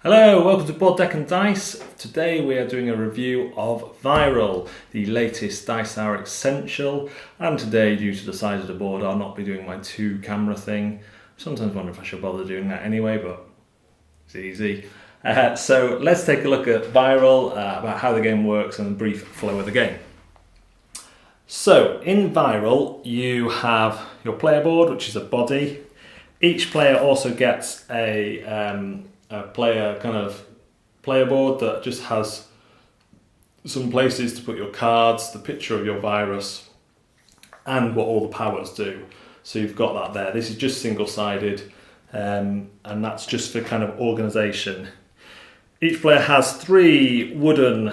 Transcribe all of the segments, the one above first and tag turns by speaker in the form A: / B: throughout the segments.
A: Hello, welcome to Board Deck and Dice. Today we are doing a review of Viral, the latest Dice Hour Essential. And today, due to the size of the board, I'll not be doing my two-camera thing. Sometimes wonder if I should bother doing that anyway, but it's easy. So let's take a look at Viral, about how the game works and a brief flow of the game. So in Viral, you have your player board, which is a body. Each player also gets a player board that just has some places to put your cards, the picture of your virus, and what all the powers do. So you've got that there. This is just single-sided, and that's just for kind of organisation. Each player has 3 wooden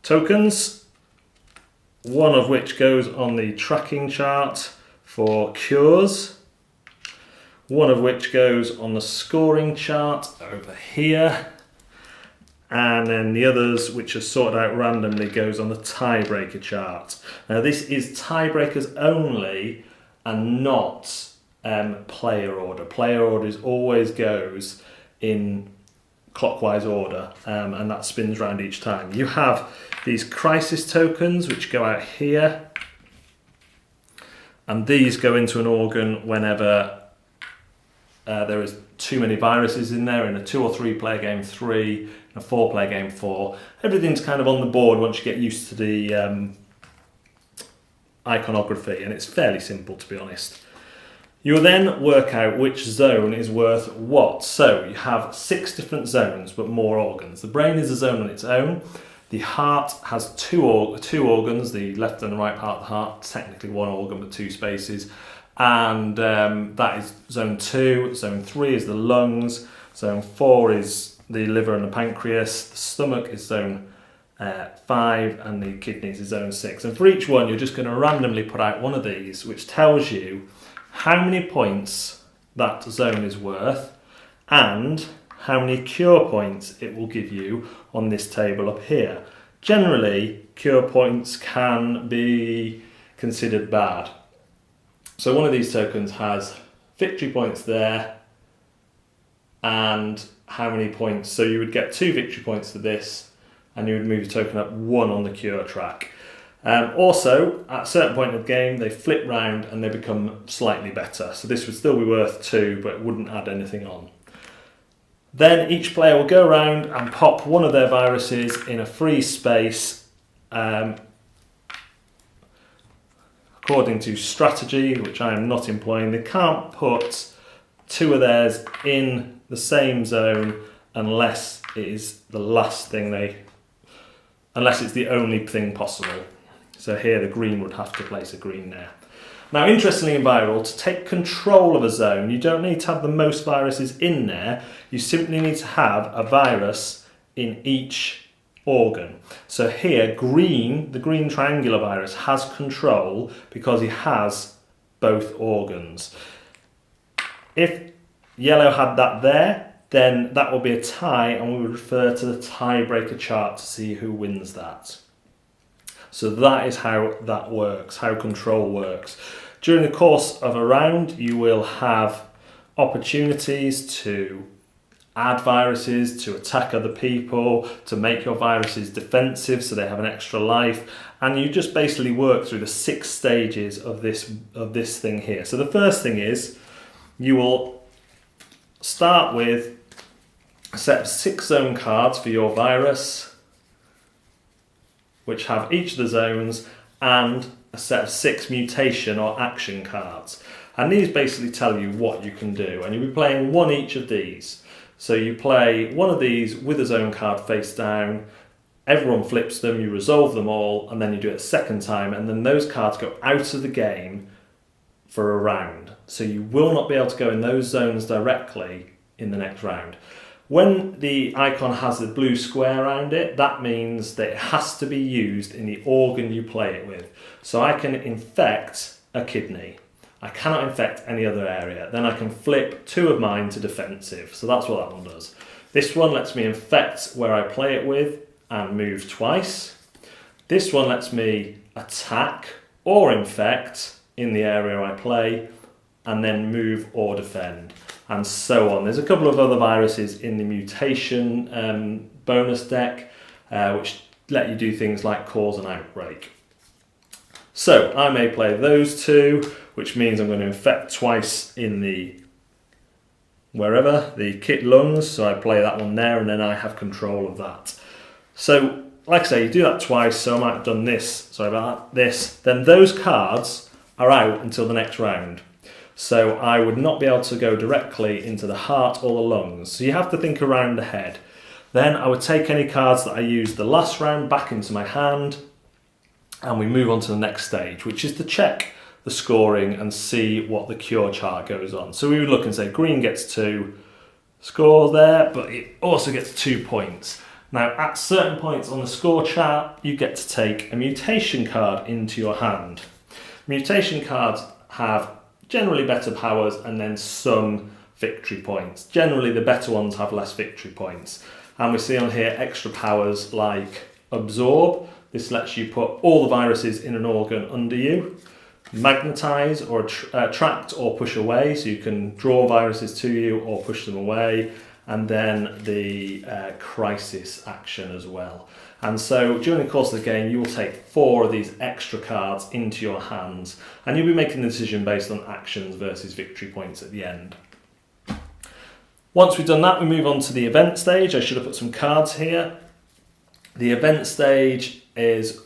A: tokens, one of which goes on the tracking chart for cures, one of which goes on the scoring chart over here, and then the others, which are sorted out randomly, goes on the tiebreaker chart. Now this is tiebreakers only and not player order. Player order always goes in clockwise order, and that spins around each time. You have these crisis tokens which go out here, and these go into an organ whenever there is too many viruses in there. In a 2 or 3 player game, 3. In a 4 player game, 4. Everything's kind of on the board once you get used to the iconography, and it's fairly simple, to be honest. You will then work out which zone is worth what. So you have 6 different zones, but more organs. The brain is a zone on its own. The heart has two organs, the left and the right part of the heart, technically 1 organ but 2 spaces. And that is zone 2. Zone 3 is the lungs. Zone 4 is the liver and the pancreas. The stomach is zone 5, and the kidneys is zone 6. And for each one, you're just going to randomly put out one of these, which tells you how many points that zone is worth and how many cure points it will give you on this table up here. Generally, cure points can be considered bad. So one of these tokens has victory points there, and how many points. So you would get 2 victory points to this, and you would move your token up 1 on the cure track. Also, at a certain point in the game, they flip round and they become slightly better. So this would still be worth 2, but it wouldn't add anything on. Then each player will go around and pop one of their viruses in a free space, according to strategy, which I am not employing. They can't put 2 of theirs in the same zone unless it is the last thing unless it's the only thing possible. So here the green would have to place a green there. Now interestingly in Viral, to take control of a zone, you don't need to have the most viruses in there, you simply need to have a virus in each organ. So here, the green triangular virus has control because he has both organs. If yellow had that there, then that will be a tie, and we would refer to the tiebreaker chart to see who wins that. So that is how that works, how control works. During the course of a round, you will have opportunities to add viruses, to attack other people, to make your viruses defensive so they have an extra life, and you just basically work through the 6 stages of this thing here. So the first thing is you will start with a set of 6 zone cards for your virus, which have each of the zones, and a set of 6 mutation or action cards. And these basically tell you what you can do, and you'll be playing 1 each of these. So you play 1 of these with a zone card face down, everyone flips them, you resolve them all, and then you do it a second time, and then those cards go out of the game for a round. So you will not be able to go in those zones directly in the next round. When the icon has the blue square around it, that means that it has to be used in the organ you play it with. So I can infect a kidney. I cannot infect any other area. Then I can flip 2 of mine to defensive. So that's what that one does. This one lets me infect where I play it with and move twice. This one lets me attack or infect in the area I play and then move or defend. and so on. There's a couple of other viruses in the mutation bonus deck, which let you do things like cause an outbreak. So I may play those two, which means I'm going to infect twice in the kit lungs, so I play that one there, and then I have control of that. So, like I say, you do that twice, so I might have done this, then those cards are out until the next round. So I would not be able to go directly into the heart or the lungs, so you have to think around ahead. Then I would take any cards that I used the last round back into my hand, and we move on to the next stage, which is to check the scoring and see what the cure chart goes on. So we would look and say green gets 2, score there, but it also gets 2 points. Now at certain points on the score chart, you get to take a mutation card into your hand. Mutation cards have generally better powers and then some victory points. Generally the better ones have less victory points. And we see on here extra powers like absorb. This lets you put all the viruses in an organ under you. Magnetize or attract or push away, so you can draw viruses to you or push them away, and then the crisis action as well. And so during the course of the game you will take 4 of these extra cards into your hands, and you'll be making the decision based on actions versus victory points at the end. Once we've done that, we move on to the event stage. I should have put some cards here. The event stage is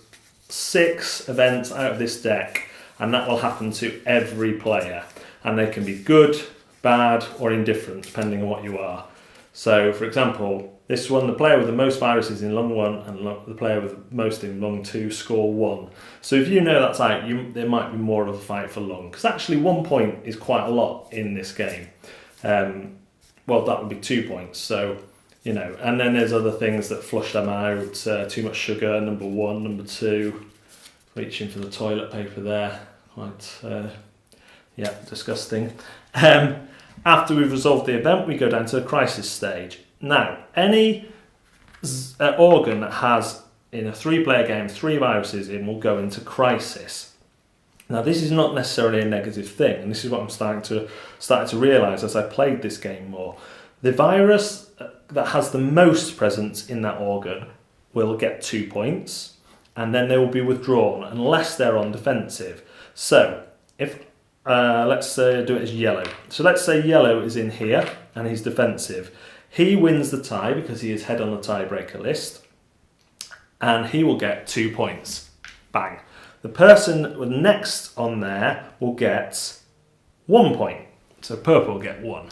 A: 6 events out of this deck, and that will happen to every player, and they can be good, bad or indifferent depending on what you are. So for example, this one, the player with the most viruses in lung 1 and the player with the most in lung 2 score 1. So if you know that's out, there might be more of a fight for lung, because actually 1 point is quite a lot in this game. Well, that would be 2 points, so you know, and then there's other things that flush them out, too much sugar, number 1, number 2, reaching for the toilet paper there, quite, disgusting. After we've resolved the event, we go down to the crisis stage. Now, any organ that has, in a 3-player game, 3 viruses in will go into crisis. Now, this is not necessarily a negative thing, and this is what I'm starting to realise as I played this game more. The virus that has the most presence in that organ will get 2 points, and then they will be withdrawn unless they're on defensive. So, if let's do it as yellow. So let's say yellow is in here and he's defensive. He wins the tie because he is head on the tiebreaker list, and he will get 2 points. Bang. The person next on there will get 1 point. So purple will get 1.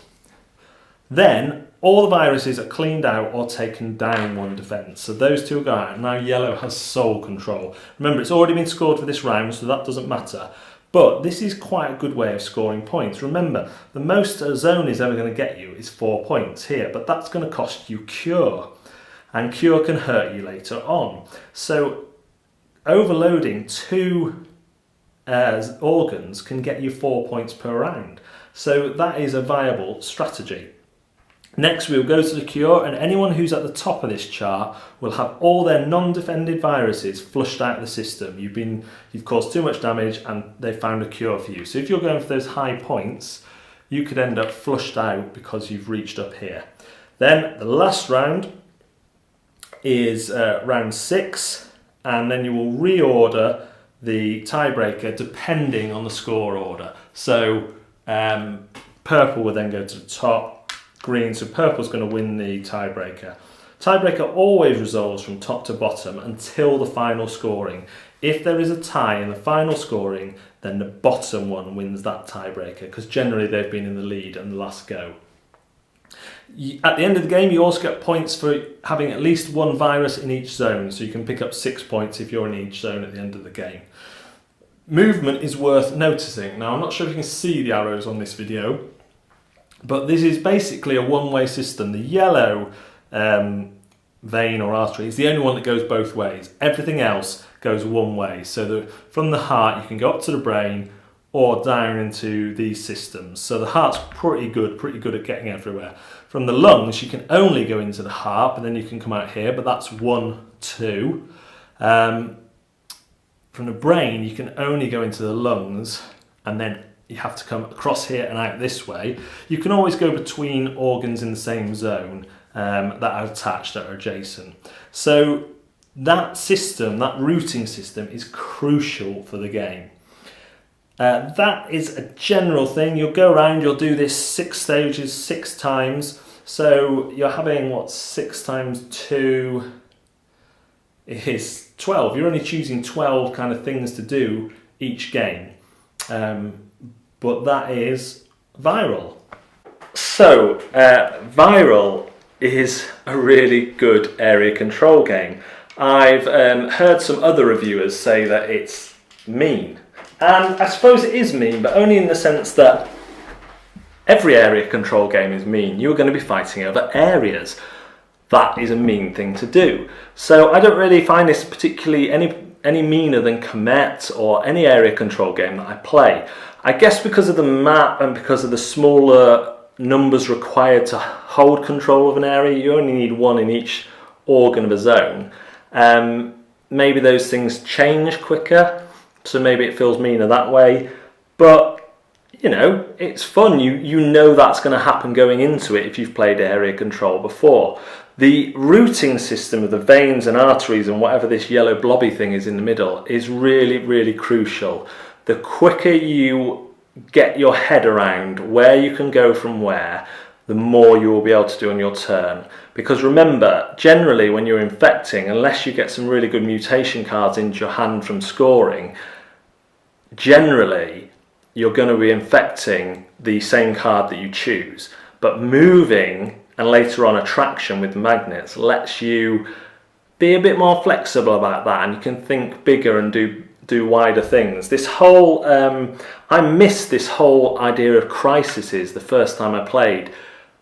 A: Then all the viruses are cleaned out or taken down 1 defence. So those 2 go out. Now yellow has sole control. Remember, it's already been scored for this round, so that doesn't matter. But this is quite a good way of scoring points. Remember, the most a zone is ever going to get you is 4 points here, but that's going to cost you cure. And cure can hurt you later on. So overloading 2 organs can get you 4 points per round. So that is a viable strategy. Next, we'll go to the cure, and anyone who's at the top of this chart will have all their non-defended viruses flushed out of the system. You've caused too much damage and they've found a cure for you. So if you're going for those high points, you could end up flushed out because you've reached up here. Then the last round is round 6, and then you will reorder the tiebreaker depending on the score order. So purple will then go to the top, green, so purple's going to win the tiebreaker. Tiebreaker always resolves from top to bottom until the final scoring. If there is a tie in the final scoring, then the bottom one wins that tiebreaker, because generally they've been in the lead and the last go. At the end of the game, you also get points for having at least 1 virus in each zone, so you can pick up 6 points if you're in each zone at the end of the game. Movement is worth noticing. Now, I'm not sure if you can see the arrows on this video, but this is basically a one-way system. The yellow vein or artery is the only one that goes both ways. Everything else goes one way. So from the heart, you can go up to the brain or down into these systems. So the heart's pretty good at getting everywhere. From the lungs, you can only go into the heart, but then you can come out here, but that's 1, 2. From the brain, you can only go into the lungs and then you have to come across here and out this way. You can always go between organs in the same zone that are attached, that are adjacent. So that system, that routing system, is crucial for the game. That is a general thing. You'll go around, you'll do this 6 stages 6 times. So you're having, what, 6 times 2 is 12. You're only choosing 12 kind of things to do each game. But that is Viral. So, Viral is a really good area control game. I've heard some other reviewers say that it's mean. And I suppose it is mean, but only in the sense that every area control game is mean. You're going to be fighting over areas. That is a mean thing to do. So I don't really find this particularly any meaner than Comet or any area control game that I play. I guess because of the map and because of the smaller numbers required to hold control of an area, you only need 1 in each organ of a zone. Maybe those things change quicker, so maybe it feels meaner that way. But, you know, it's fun. You know that's going to happen going into it if you've played area control before. The routing system of the veins and arteries and whatever this yellow blobby thing is in the middle is really, really crucial. The quicker you get your head around where you can go from where, the more you will be able to do on your turn. Because remember, generally when you're infecting, unless you get some really good mutation cards into your hand from scoring, generally you're going to be infecting the same card that you choose. But moving and later on attraction with magnets lets you be a bit more flexible about that, and you can think bigger and do wider things. This whole I missed this whole idea of crises the first time I played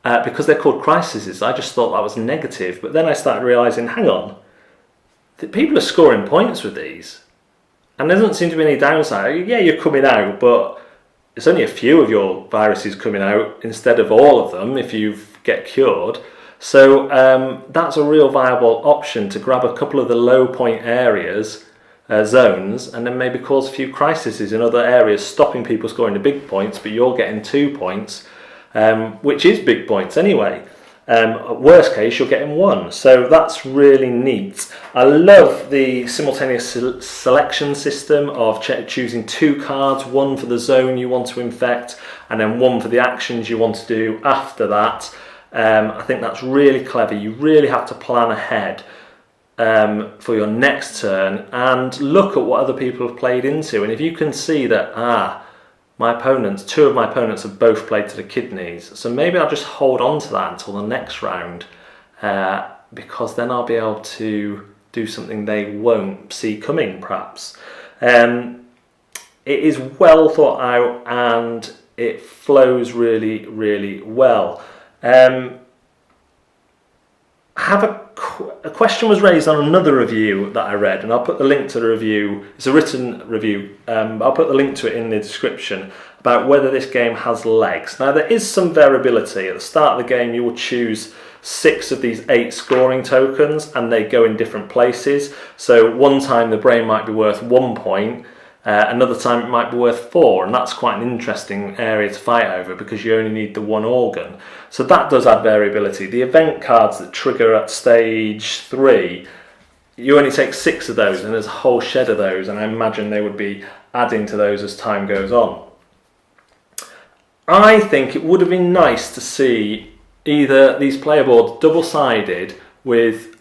A: because they're called crises. I just thought that was negative, but then I started realizing, hang on, people are scoring points with these, and there doesn't seem to be any downside. Yeah, you're coming out, but it's only a few of your viruses coming out instead of all of them if you get cured. So that's a real viable option, to grab a couple of the low point areas, zones, and then maybe cause a few crises in other areas, stopping people scoring the big points, but you're getting 2 points, which is big points anyway. Worst case, you're getting 1. So that's really neat. I love the simultaneous selection system of choosing 2 cards, 1 for the zone you want to infect, and then 1 for the actions you want to do after that. I think that's really clever. You really have to plan ahead for your next turn and look at what other people have played into. And if you can see that, my opponents, 2 of my opponents have both played to the kidneys, so maybe I'll just hold on to that until the next round, because then I'll be able to do something they won't see coming, perhaps. It is well thought out and it flows really, really well. A question was raised on another review that I read, and I'll put the link to the review. It's a written review. I'll put the link to it in the description, about whether this game has legs. Now, there is some variability. At the start of the game, you will choose 6 of these 8 scoring tokens, and they go in different places. So one time the brain might be worth 1 point, another time it might be worth 4, and that's quite an interesting area to fight over because you only need the 1 organ. So that does add variability. The event cards that trigger at stage 3, you only take 6 of those, and there's a whole shed of those, and I imagine they would be adding to those as time goes on. I think it would have been nice to see either these player boards double-sided with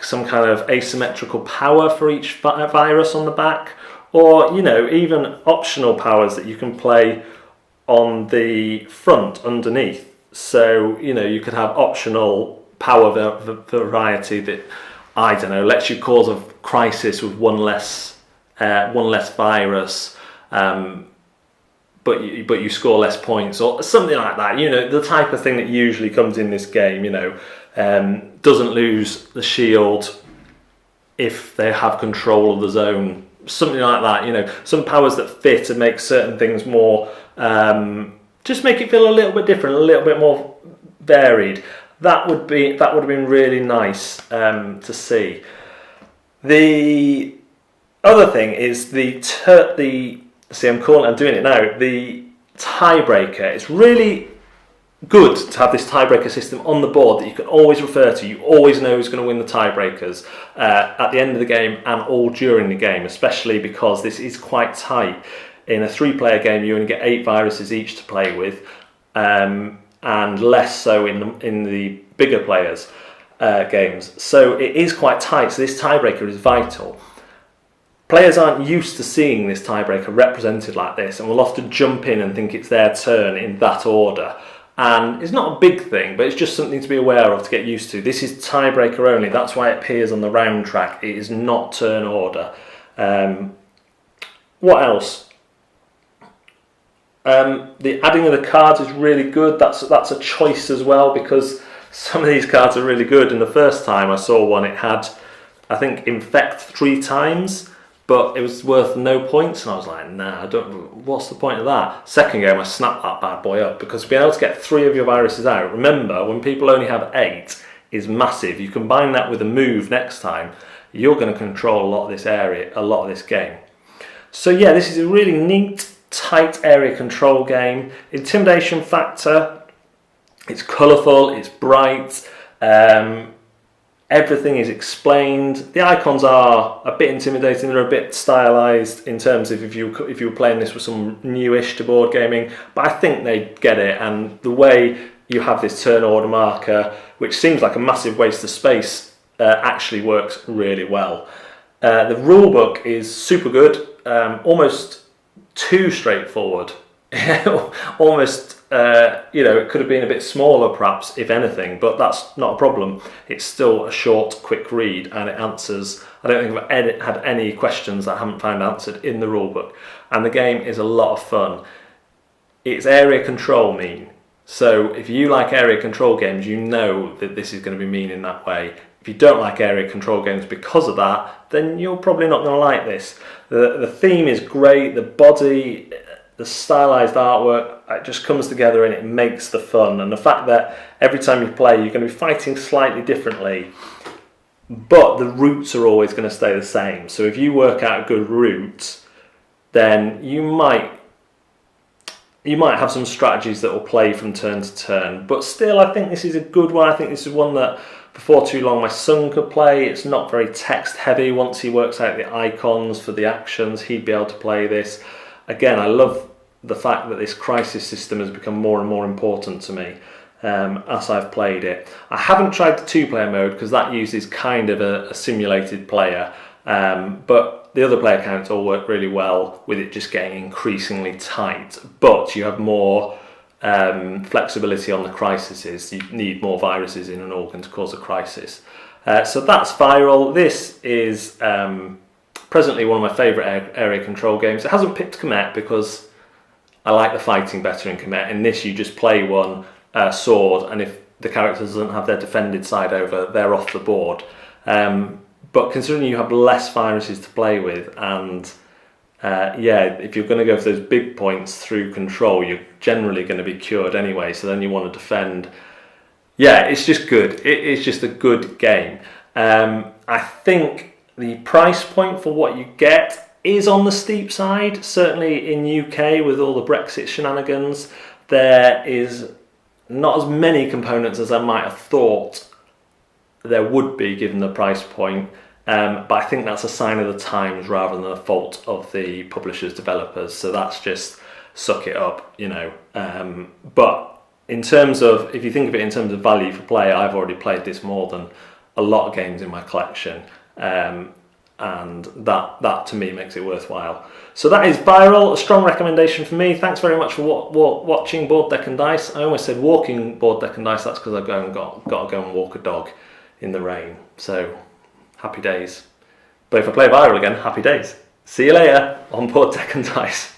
A: some kind of asymmetrical power for each virus on the back, or, you know, even optional powers that you can play on the front underneath. So, you know, you could have optional power variety that, I don't know, lets you cause a crisis with one less virus, but you score less points, or something like that. You know, the type of thing that usually comes in this game. You know, doesn't lose the shield if they have control of the zone. Something like that, you know, some powers that fit and make certain things more, just make it feel a little bit different, a little bit more varied. That would have been really nice to see. The other thing is I'm doing it now. The tiebreaker. It's really good to have this tiebreaker system on the board that you can always refer to. You always know who's going to win the tiebreakers at the end of the game and all during the game, especially because this is quite tight. In a 3-player game, you only get 8 viruses each to play with, and less so in the bigger players' games. So it is quite tight. So this tiebreaker is vital. Players aren't used to seeing this tiebreaker represented like this, and will often jump in and think it's their turn in that order. And it's not a big thing, but it's just something to be aware of, to get used to. This is tiebreaker only. That's why it appears on the round track. It is not turn order. What else? The adding of the cards is really good. That's a choice as well, because some of these cards are really good. And the first time I saw one, it had, I think, infect 3 times, but it was worth no points, and I was like, nah, I don't. What's the point of that? Second game, I snapped that bad boy up, because being able to get 3 of your viruses out, remember, when people only have 8, is massive. You combine that with a move next time, you're going to control a lot of this area, a lot of this game. So yeah, this is a really neat, tight area control game. Intimidation factor, it's colourful, it's bright, everything is explained. The icons are a bit intimidating, they're a bit stylised in terms of if you were playing this with some newish to board gaming, but I think they get it. And the way you have this turn order marker, which seems like a massive waste of space, actually works really well. The rulebook is super good, almost too straightforward. Almost, it could have been a bit smaller perhaps, if anything, but that's not a problem. It's still a short, quick read, and it answers. I don't think I've had any questions that I haven't found answered in the rulebook. And the game is a lot of fun. It's area control mean. So if you like area control games, you know that this is going to be mean in that way. If you don't like area control games because of that, then you're probably not going to like this. The theme is great, the body, the stylized artwork, it just comes together and it makes the fun. And the fact that every time you play, you're going to be fighting slightly differently, but the routes are always going to stay the same. So if you work out a good route, then you might have some strategies that will play from turn to turn. But still, I think this is a good one. I think this is one that before too long my son could play. It's not very text heavy. Once he works out the icons for the actions, he'd be able to play this. Again, I love the fact that this crisis system has become more and more important to me as I've played it. I haven't tried the 2-player mode because that uses kind of a simulated player, but the other player counts all work really well with it just getting increasingly tight. But you have more flexibility on the crises. You need more viruses in an organ to cause a crisis. So that's Viral. This is presently one of my favourite area control games. It hasn't picked Comet because I like the fighting better in Comet. In this, you just play one sword, and if the character doesn't have their defended side over, they're off the board. But considering you have less viruses to play with, and if you're going to go for those big points through control, you're generally going to be cured anyway, so then you want to defend. Yeah, it's just good. It's just a good game. I think the price point for what you get is on the steep side. Certainly in UK, with all the Brexit shenanigans, there is not as many components as I might have thought there would be given the price point. But I think that's a sign of the times rather than a fault of the publishers, developers. So that's just suck it up, But in terms of, if you think of it in terms of value for play, I've already played this more than a lot of games in my collection. And that to me makes it worthwhile. So that is Viral, a strong recommendation for me. Thanks very much for watching Board Deck and Dice. I almost said walking Board Deck and Dice. That's because I've got to go and walk a dog in the rain. So happy days. But if I play Viral again, happy days. See you later on Board Deck and Dice.